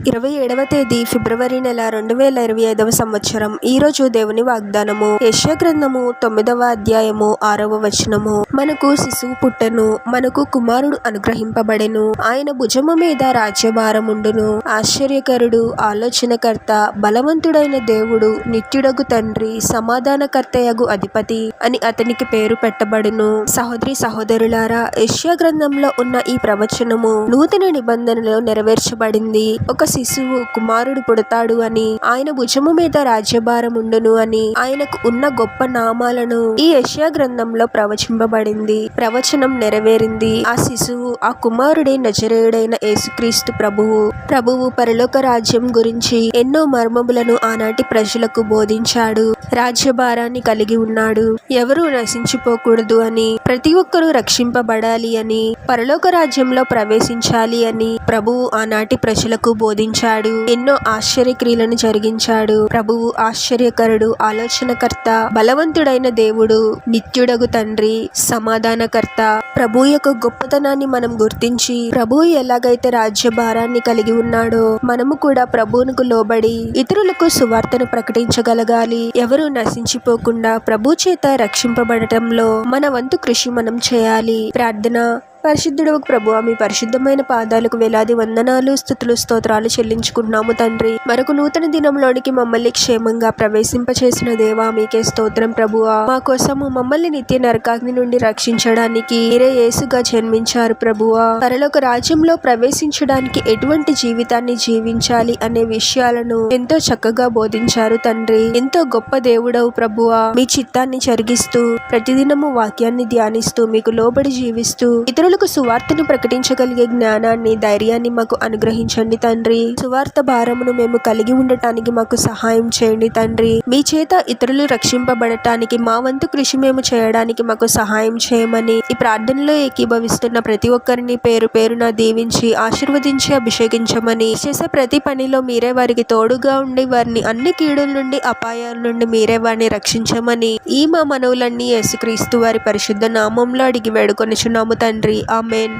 27వ తేదీ ఫిబ్రవరి నెల 2025వ సంవత్సరం. ఈ రోజు దేవుని వాగ్దానము. యెషయా గ్రంథము 9వ అధ్యాయము 6వ వచనము. మనకు శిశువు పుట్టెను, మనకు కుమారుడు అనుగ్రహింపబడెను, ఆయన భుజము మీద రాజ్యభారముండును. ఆశ్చర్యకరుడు, ఆలోచనకర్త, బలవంతుడైన దేవుడు, నిత్యుడగు తండ్రి, సమాధానకర్తయగు అధిపతి అని అతనికి పేరు పెట్టబడును. సహోదరి సహోదరులారా, యెషయా గ్రంథంలో ఉన్న ఈ ప్రవచనము నూతన నిబంధనలో నెరవేర్చబడింది. ఒక శిశువు కుమారుడు పుడతాడు అని, ఆయన భుజము మీద రాజ్యభారం ఉండును అని, ఆయనకు ఉన్న గొప్ప నామాలను ఈ యెషయా గ్రంథంలో ప్రవచింపబడింది. ప్రవచనం నెరవేరింది. ఆ శిశువు, ఆ కుమారుడే నజరేయుడైన యేసుక్రీస్తు ప్రభువు పరలోక రాజ్యం గురించి ఎన్నో మర్మములను ఆనాటి ప్రజలకు బోధించాడు. రాజ్యభారాన్ని కలిగి ఉన్నాడు. ఎవరూ నశించిపోకూడదు అని, ప్రతి ఒక్కరూ రక్షింపబడాలి అని, పరలోక రాజ్యంలో ప్రవేశించాలి అని ప్రభువు ఆనాటి ప్రజలకు బోధించాడు. ఎన్నో ఆశ్చర్యక్రియలను జరిగించాడు. ప్రభువు ఆశ్చర్యకరుడు, ఆలోచనకర్త, బలవంతుడైన దేవుడు, నిత్యుడగు తండ్రి, సమాధానకర్త. ప్రభు యొక్క గొప్పతనాన్ని మనం గుర్తించి, ప్రభువు ఎలాగైతే రాజ్యభారాన్ని కలిగి ఉన్నాడో మనము కూడా ప్రభువునకు లోబడి ఇతరులకు సువార్తను ప్రకటించగలగాలి. ఎవరు నశించిపోకుండా ప్రభు చేత రక్షింపబడటంలో మన వంతు కృషి మనం చేయాలి. ప్రార్థన. పరిశుద్ధుడు ప్రభువా, మీ పరిశుద్ధమైన పాదాలకు వేలాది వందనాలు, స్తుతులు, స్తోత్రాలు చెల్లించుకున్నాము తండ్రి. మరొక నూతన దినంలోనికి మమ్మల్ని క్షేమంగా ప్రవేశింపచేసిన దేవా, మీకే స్తోత్రం ప్రభువా. మా కోసము మమ్మల్ని నిత్య నరకాగ్ని నుండి రక్షించడానికి మీరే యేసుగా జన్మించారు ప్రభువా. పరలోక రాజ్యంలో ప్రవేశించడానికి ఎటువంటి జీవితాన్ని జీవించాలి అనే విషయాలను ఎంతో చక్కగా బోధించారు తండ్రి. ఎంతో గొప్ప దేవుడవు ప్రభువా. మీ చిత్తాన్ని జరిగిస్తూ, ప్రతిదినము వాక్యాన్ని ధ్యానిస్తూ, మీకు లోబడి జీవిస్తూ ఇతరులకు సువార్తను ప్రకటించగలిగే జ్ఞానాన్ని, ధైర్యాన్ని మాకు అనుగ్రహించండి తండ్రి. సువార్త భారమును మేము కలిగి ఉండటానికి మాకు సహాయం చేయండి తండ్రి. మీ చేత ఇతరులు రక్షింపబడటానికి మా వంతు కృషి మేము చేయడానికి మాకు సహాయం చేయమని ఈ ప్రార్థనలో ఏకీభవిస్తున్న ప్రతి ఒక్కరిని పేరు పేరున దీవించి ఆశీర్వదించి అభిషేకించమని, చేసే ప్రతి పనిలో మీరే వారికి తోడుగా ఉండి వారిని అన్ని కీడుల నుండి, అపాయాల నుండి మీరే వారిని రక్షించమని ఈ మా మనవులన్నీ యేసుక్రీస్తు వారి పరిశుద్ధ నామంలో అడిగి వేడుకొనిచున్నాము తండ్రి. ఆమేన్.